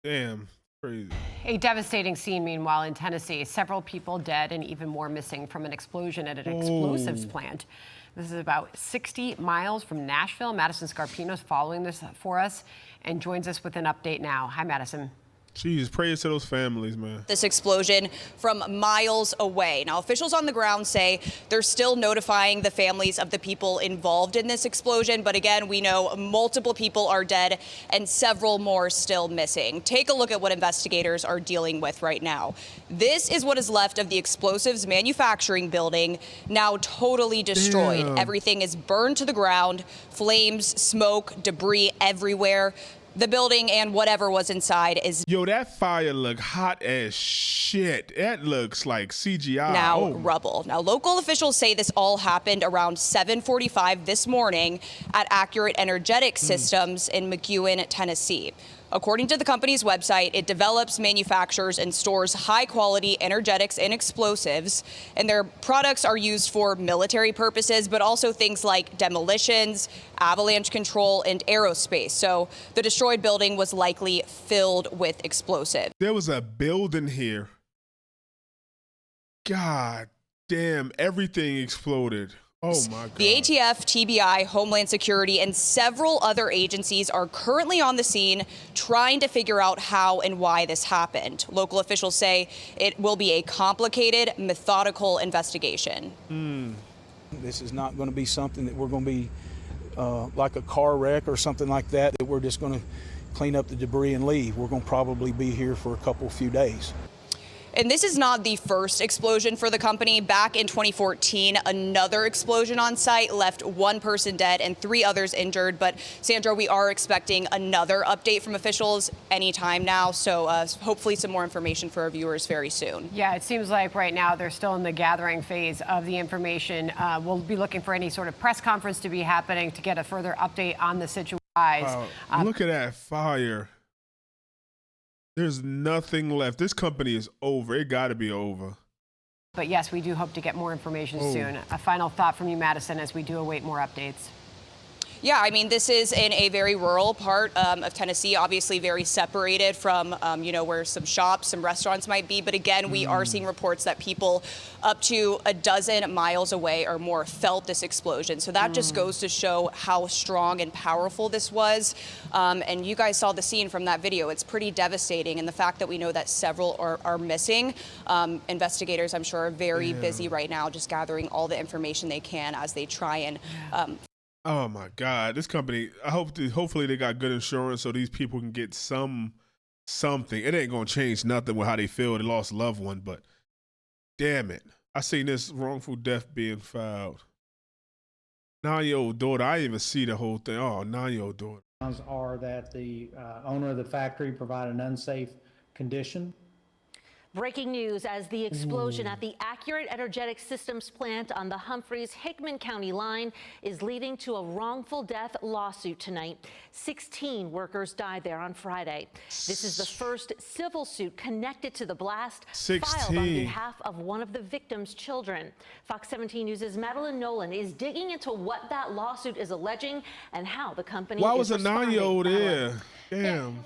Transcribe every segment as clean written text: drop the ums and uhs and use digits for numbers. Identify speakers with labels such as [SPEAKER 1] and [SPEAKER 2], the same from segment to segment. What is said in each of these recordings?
[SPEAKER 1] Damn, crazy.
[SPEAKER 2] A devastating scene, meanwhile, in Tennessee. Several people dead and even more missing from an explosion at an explosives
[SPEAKER 1] Oh,
[SPEAKER 2] plant. This is about 60 miles from Nashville. Madison Scarpino is following this for us and joins us with an update now. Hi, Madison.
[SPEAKER 1] jeez, prayers to those families, man.
[SPEAKER 3] This explosion from miles away. Now, officials on the ground say they're still notifying the families of the people involved in this explosion. But again, we know multiple people are dead and several more still missing. Take a look at what investigators are dealing with right now. This is what is left of the explosives manufacturing building, now totally destroyed.
[SPEAKER 1] Damn.
[SPEAKER 3] Everything is burned to the ground, flames, smoke, debris everywhere. The building and whatever was inside is
[SPEAKER 1] Yo, that fire look hot as shit. That looks like CGI.
[SPEAKER 3] now
[SPEAKER 1] Oh,
[SPEAKER 3] rubble. Now, local officials say this all happened around 7:45 this morning at Accurate Energetic Systems in McEwen, Tennessee. According to the company's website, it develops, manufactures, and stores high-quality energetics and explosives, and their products are used for military purposes, but also things like demolitions, avalanche control, and aerospace. So the destroyed building was likely filled with explosives.
[SPEAKER 1] there was a building here. God damn, everything exploded. Oh my God.
[SPEAKER 3] The ATF, TBI, Homeland Security, and several other agencies are currently on the scene trying to figure out how and why this happened. Local officials say it will be a complicated, methodical investigation.
[SPEAKER 4] This is not going to be something that we're going to be like a car wreck or something like that, that we're just going to clean up the debris and leave. We're going to probably be here for a few days.
[SPEAKER 3] And this is not the first explosion for the company. Back in 2014, another explosion on site left one person dead and 3 others injured. But Sandra, we are expecting another update from officials anytime now. So hopefully some more information for our viewers very soon.
[SPEAKER 2] Yeah, it seems like right now they're still in the gathering phase of the information. We'll be looking for any sort of press conference to be happening to get a further update on the situation.
[SPEAKER 1] Wow, look at that fire. There's nothing left. This company is over. It got to be over.
[SPEAKER 2] But yes, we do hope to get more information soon. A final thought from you, Madison, as we do await more updates.
[SPEAKER 3] Yeah, I mean, this is in a very rural part of Tennessee, obviously very separated from, where some shops, some restaurants might be. But again, we are seeing reports that people up to a dozen miles away or more felt this explosion. So that just goes to show how strong and powerful this was. And you guys saw the scene from that video. It's pretty devastating. And the fact that we know that several are missing, investigators, I'm sure, are very busy right now, just gathering all the information they can as they try and
[SPEAKER 1] Oh my God, this company. Hopefully they got good insurance so these people can get something. It ain't gonna change nothing with how they feel. They lost a loved one, but damn it, I seen this wrongful death being filed. 9-year-old daughter. I didn't even see the whole thing. Oh, 9-year-old daughter.
[SPEAKER 5] Are that the owner of the factory provided an unsafe condition.
[SPEAKER 6] Breaking news as the explosion at the Accurate Energetic Systems plant on the Humphreys-Hickman County line is leading to a wrongful death lawsuit tonight. 16 workers died there on Friday. This is the first civil suit connected to the blast filed on behalf of one of the victims' children. Fox 17 News' Madeline Nolan is digging into what that lawsuit is alleging and how the company
[SPEAKER 1] Why
[SPEAKER 6] is
[SPEAKER 1] was a
[SPEAKER 6] responding.
[SPEAKER 1] 9-year-old there? Damn.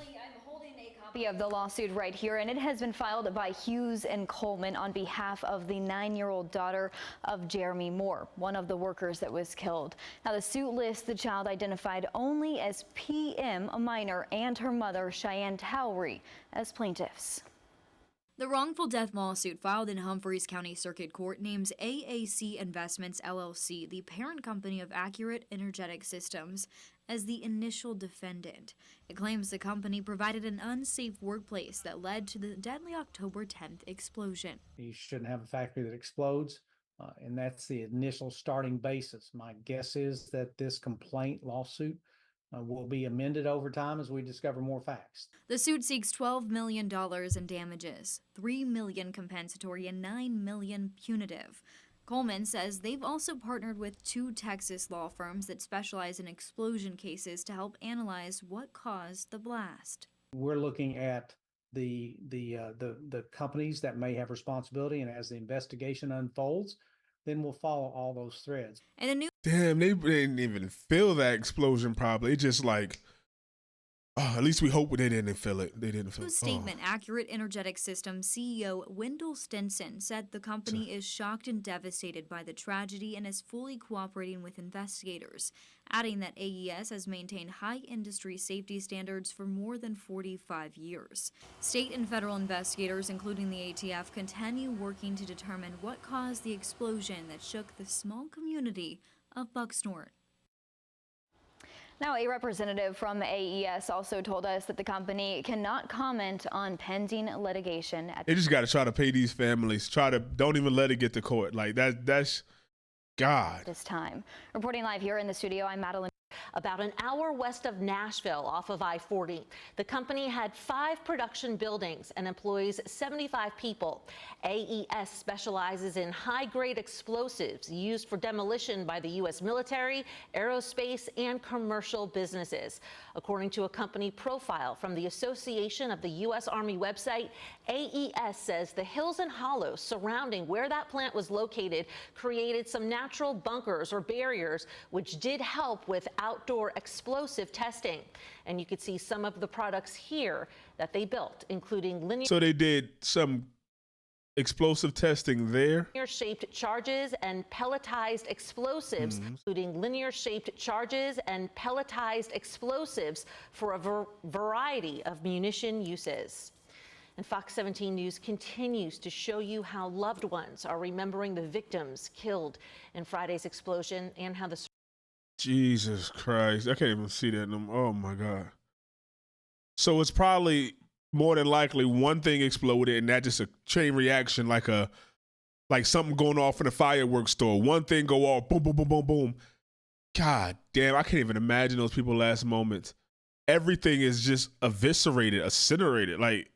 [SPEAKER 7] Of the lawsuit right here, and it has been filed by Hughes and Coleman on behalf of the 9-year-old daughter of Jeremy Moore, one of the workers that was killed. Now, the suit lists the child identified only as PM, a minor, and her mother, Cheyenne Towery, as plaintiffs.
[SPEAKER 8] The wrongful death lawsuit filed in Humphreys County Circuit Court names AAC Investments LLC, the parent company of Accurate Energetic Systems, as the initial defendant. It claims the company provided an unsafe workplace that led to the deadly October 10th explosion.
[SPEAKER 5] You shouldn't have a factory that explodes, and that's the initial starting basis. My guess is that this complaint lawsuit will be amended over time as we discover more facts.
[SPEAKER 8] The suit seeks $12 million in damages, $3 million compensatory, and $9 million punitive. Coleman says they've also partnered with 2 Texas law firms that specialize in explosion cases to help analyze what caused the blast.
[SPEAKER 5] We're looking at the companies that may have responsibility, and as the investigation unfolds, then we'll follow all those threads.
[SPEAKER 8] And a new
[SPEAKER 1] Damn, they didn't even feel that explosion probably. It just like, Oh, at least we hope they didn't feel it. They didn't feel
[SPEAKER 8] In a
[SPEAKER 1] it.
[SPEAKER 8] statement, Accurate Energetic Systems CEO Wendell Stinson said the company is shocked and devastated by the tragedy and is fully cooperating with investigators, adding that AES has maintained high industry safety standards for more than 45 years. State and federal investigators, including the ATF, continue working to determine what caused the explosion that shook the small community of Bucksnort.
[SPEAKER 7] Now, a representative from AES also told us that the company cannot comment on pending litigation.
[SPEAKER 1] They just got to try to pay these families. Don't even let it get to court. Like that's God.
[SPEAKER 7] This time. Reporting live here in the studio, I'm Madeline.
[SPEAKER 6] About an hour west of Nashville off of I-40. The company had 5 production buildings and employs 75 people. AES specializes in high-grade explosives used for demolition by the U.S. military, aerospace, and commercial businesses. According to a company profile from the Association of the U.S. Army website, AES says the hills and hollows surrounding where that plant was located created some natural bunkers or barriers, which did help with outdoor explosive testing. And you could see some of the products here that they built, including linear.
[SPEAKER 1] So they did some explosive testing there.
[SPEAKER 6] Linear-shaped charges and pelletized explosives, including linear-shaped charges and pelletized explosives for a variety of munition uses. And Fox 17 News continues to show you how loved ones are remembering the victims killed in Friday's explosion and how the
[SPEAKER 1] Jesus Christ. I can't even see that. Oh my God. So it's probably more than likely one thing exploded and that just a chain reaction, like something going off in a fireworks store. One thing go off, boom, boom, boom, boom, boom. God damn, I can't even imagine those people's last moments. Everything is just eviscerated, incinerated. Like,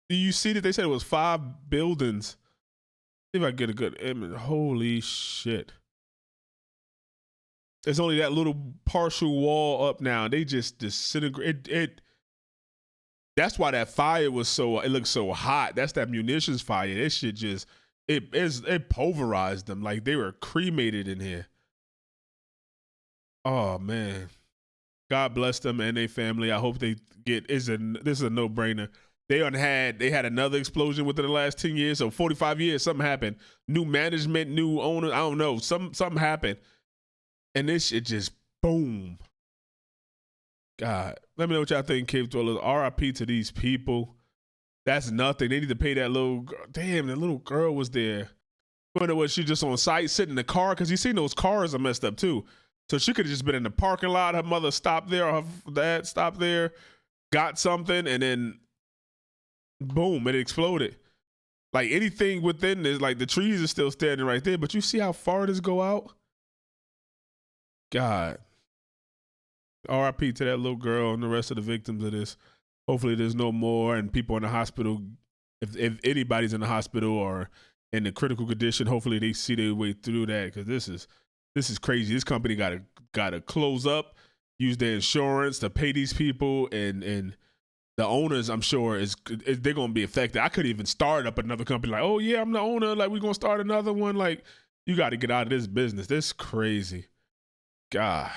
[SPEAKER 1] do you see that they said it was 5 buildings? See if I can get a good image. Holy shit. There's only that little partial wall up now. They just disintegrate. That's why that fire was it looked so hot. That's that munitions fire. That shit just, it pulverized them. Like they were cremated in here. Oh man. God bless them and their family. I hope they get, this is a no-brainer. They had another explosion within the last 10 years. So 45 years, something happened. New management, new owner, I don't know. Something happened. And this shit just boom. God, let me know what y'all think, Cave Dwellers. RIP to these people. That's nothing. They need to pay that little girl. Damn, that little girl was there. Wonder was she just on site sitting in the car? Because you seen those cars are messed up too. So she could have just been in the parking lot. Her mother stopped there, or her dad stopped there, got something, and then boom, it exploded. Like anything within this, like the trees are still standing right there, but you see how far this go out? God. RIP to that little girl and the rest of the victims of this. Hopefully there's no more, and people in the hospital, if anybody's in the hospital or in a critical condition, hopefully they see their way through that, because this is crazy. This company gotta close up, use their insurance to pay these people, and the owners, I'm sure, they're gonna be affected. I could even start up another company like, oh yeah, I'm the owner, like we're gonna start another one. Like, you gotta get out of this business. This is crazy. God.